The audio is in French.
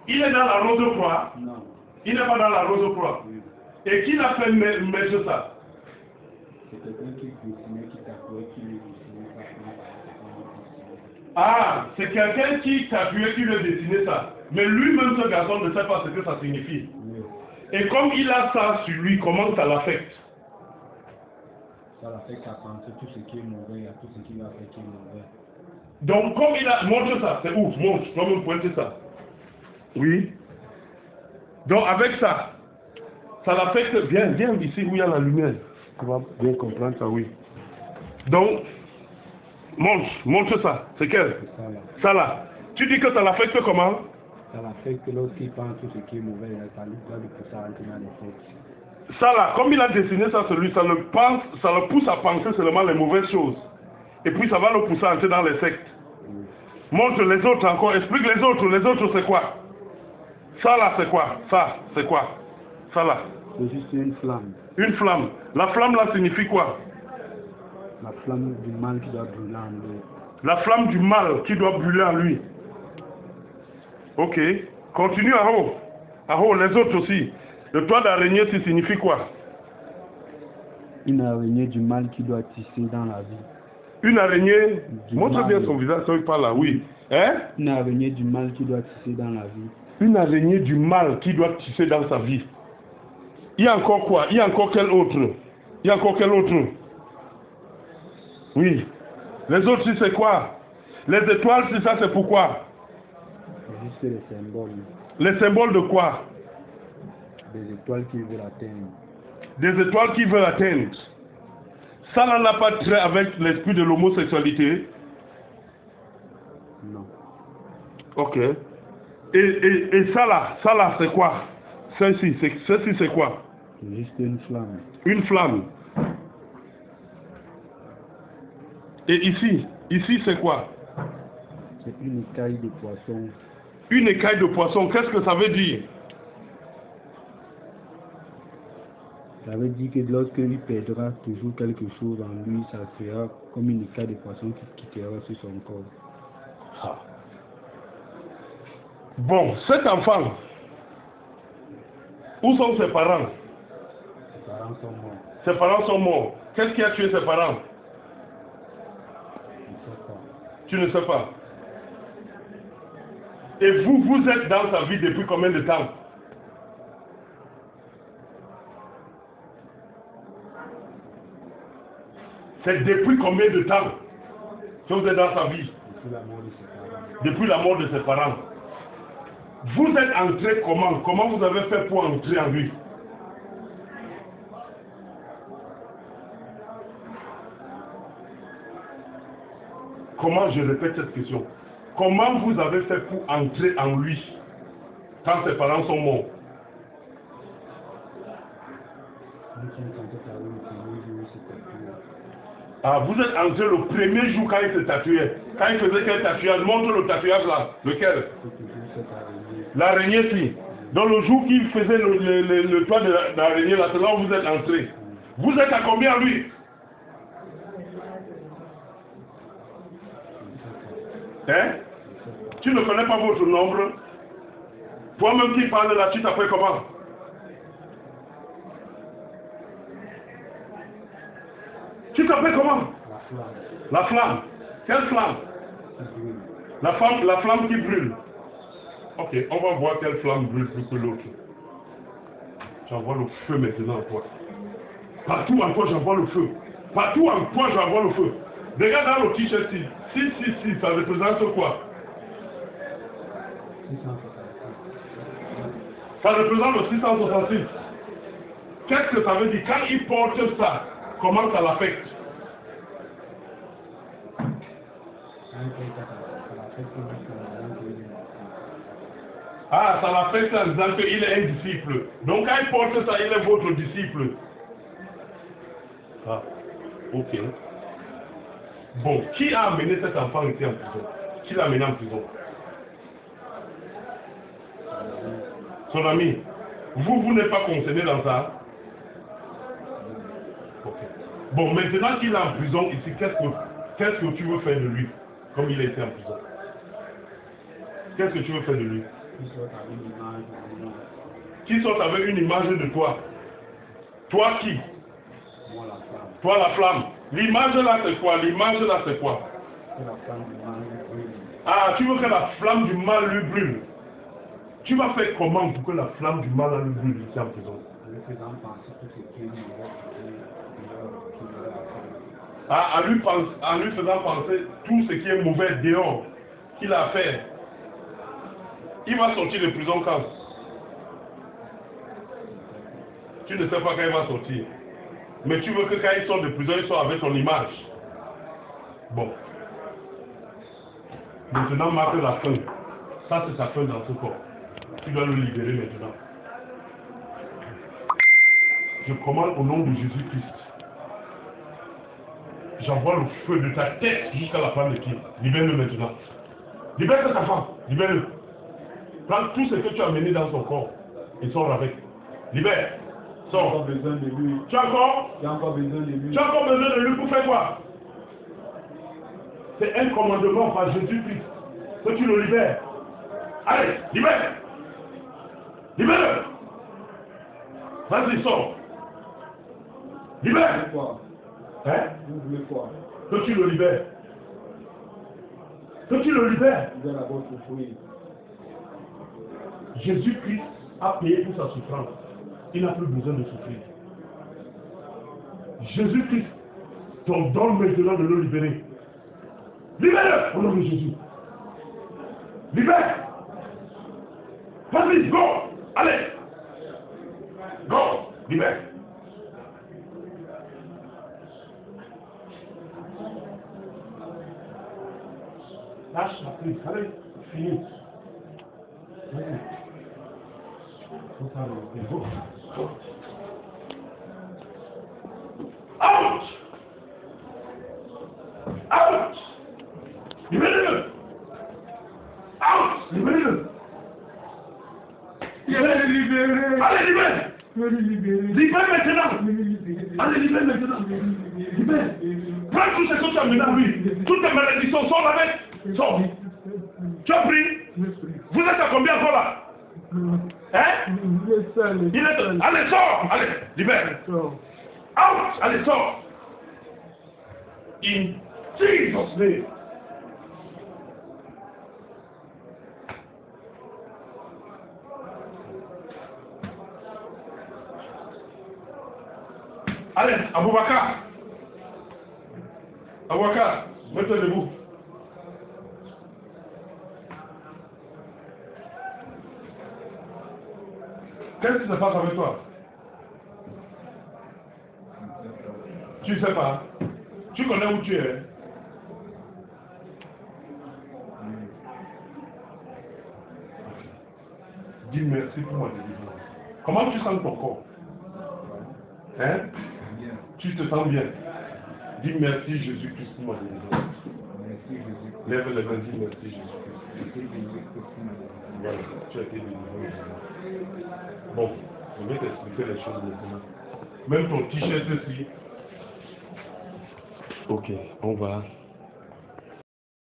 Il est dans la Rose-Croix? Non. Il n'est pas dans la Rose-Croix. Oui. Et qui l'a fait mettre ça? C'est quelqu'un qui dessinait, qui tatouait, qui le dessinait. Ah, c'est quelqu'un qui tatouait, qui lui a dessiné ça. Mais lui-même, ce garçon, ne sait pas ce que ça signifie. Oui. Et comme il a ça sur lui, comment ça l'affecte? Ça l'a fait qu'à penser tout ce qui est mauvais, il y a tout ce qui va faire qui est mauvais. Donc, comme il a... Montre ça, c'est ouf, montre, tu vas me pointer ça. Oui. Donc, avec ça, ça l'affecte... Viens ici où il y a la lumière. Tu vas bien comprendre ça, oui. Donc, montre ça. C'est quel? C'est ça là. Ça là. Tu dis que ça l'affecte comment? Ça l'a fait que lorsqu'il pense tout ce qui est mauvais, ça lui pousse à entrer dans les fêtes. Ça là, comme il a dessiné ça sur lui, ça le pousse à penser seulement les mauvaises choses. Et puis ça va le pousser à entrer dans les sectes. Oui. Montre les autres encore, explique les autres c'est quoi? Ça là c'est quoi? Ça, c'est quoi? Ça là. C'est juste une flamme. Une flamme. La flamme là signifie quoi? La flamme du mal qui doit brûler en lui. La flamme du mal qui doit brûler en lui. Ok. Continue en haut. En haut, les autres aussi. Le toit d'araignée, ça signifie quoi? Une araignée du mal qui doit tisser dans la vie. Une araignée. Du Montre mal. bien son visage, ça pas là, oui. Hein? Une araignée du mal qui doit tisser dans la vie. Une araignée du mal qui doit tisser dans sa vie. Il y a encore quoi? Il y a encore quel autre? Il y a encore quel autre? Oui. Les autres, c'est quoi? Les étoiles, c'est ça, c'est pourquoi? C'est juste les symboles. Les symboles de quoi? Des étoiles qui veulent atteindre. Des étoiles qui veulent atteindre. Ça n'en a pas trait avec l'esprit de l'homosexualité? Non. Ok. Et ça là, c'est quoi? Ceci, c'est quoi? C'est juste une flamme. Une flamme. Et ici c'est quoi? C'est une écaille de poisson. Une écaille de poisson, qu'est-ce que ça veut dire? Ça veut dire que lorsqu'il perdra toujours quelque chose en lui, ça sera comme une écaille de poisson qui quittera sur son corps. Ah. Bon, cet enfant, où sont ses parents? Ses parents sont morts. Ses parents sont morts. Qu'est-ce qui a tué ses parents? Je ne sais pas. Tu ne sais pas. Et vous êtes dans sa vie depuis combien de temps? C'est depuis combien de temps que vous êtes dans sa vie? Depuis la mort de ses parents. Depuis la mort de ses parents. Vous êtes entré comment? Comment vous avez fait pour entrer en lui? Comment, je répète cette question, comment vous avez fait pour entrer en lui quand ses parents sont morts? Ah, vous êtes entré le premier jour quand il se tatouait. Quand il faisait quel tatouage? Montre le tatouage là. Lequel? L'araignée-ci. Dans le jour qu'il faisait le toit de l'araignée là, c'est là où vous êtes entré. Vous êtes à combien lui? Hein? Tu ne connais pas votre nombre? Toi-même qui parles là, tu t'appelles comment? Tu t'appelles comment? La flamme. Quelle flamme? La flamme qui brûle. Ok, on va voir quelle flamme brûle plus que l'autre. J'envoie le feu maintenant en toi. Partout en toi, j'envoie le feu. Partout en toi, j'envoie le feu. Regarde dans le t-shirt, si, ça représente quoi? Ça représente le 666. Qu'est-ce que ça veut dire? Quand il porte ça, comment ça l'affecte? Ah, ça l'affecte en disant qu'il est un disciple. Donc quand il porte ça, il est votre disciple. Ah, ok. Bon, qui a amené cet enfant ici en prison? Qui l'a amené en prison? Son ami. Vous n'êtes pas concerné dans ça? Ok. Bon, maintenant qu'il est en prison ici, qu'est-ce que tu veux faire de lui? Comme il est ici en prison. Qu'est-ce que tu veux faire de lui? Qui sort avec une image de toi? Toi qui? Toi la flamme. L'image là c'est quoi? L'image là c'est quoi? Ah, tu veux que la flamme du mal lui brûle? Tu vas faire comment pour que la flamme du mal lui brûle ici en prison? Ah, en lui faisant penser tout ce qui est mauvais dehors qu'il a fait. Il va sortir de prison quand? Tu ne sais pas quand il va sortir. Mais tu veux que quand il sort de prison, il sort avec ton image. Bon. Maintenant, marque la fin. Ça, c'est sa fin dans ce corps. Tu dois le libérer maintenant. Je commande au nom de Jésus-Christ. J'envoie le feu de ta tête jusqu'à la femme de qui? Libère-le maintenant. Libère ta femme. Libère-le. Prends tout ce que tu as mené dans son corps et sors avec. Libère. Sors. Tu as encore besoin de lui. Tu as encore besoin de lui pour faire quoi? C'est un commandement par Jésus-Christ. Que tu le libères. Allez, libère. Libère-le. Vas-y, sors. Libère. Hein? Vous voulez quoi? Que tu le libères. Que tu le libères. Vous allez d'abord souffrir. Jésus-Christ a payé pour sa souffrance. Il n'a plus besoin de souffrir. Jésus-Christ t'ordonne maintenant de le libérer. Libère-le au nom de Jésus. Libère. Vas-y, go. Allez. Go. Libère. Lâche la prise. Allez, fini. Vas-y. Out! Out! Libérez-le! Out! Libérez-le! Allez, libérer! Allez, libère! Libérer! Libère maintenant! Allez, libère maintenant! Libère! Prends tout ce que tu as mené à lui! Toutes tes malédictions, sors avec! Sors! Tu as pris? Vous êtes à combien encore là? Hein? Il est... Allez, sors! Allez, libère! Out! Allez, sors! In Jesus' name! Allez, Aboubakar! Aboubakar, mets-toi debout. Qu'est-ce qui se passe avec toi? Tu ne sais pas. Tu connais où tu es. Dis merci pour ma délivrance. Comment tu sens ton corps? Hein? Tu te sens bien. Dis merci Jésus-Christ pour ma délivrance. Lève les mains, dis merci Jésus-Christ. Voilà, tu as été délivré. Bon, je vais t'expliquer les choses maintenant. Même ton t-shirt aussi. Ok, on va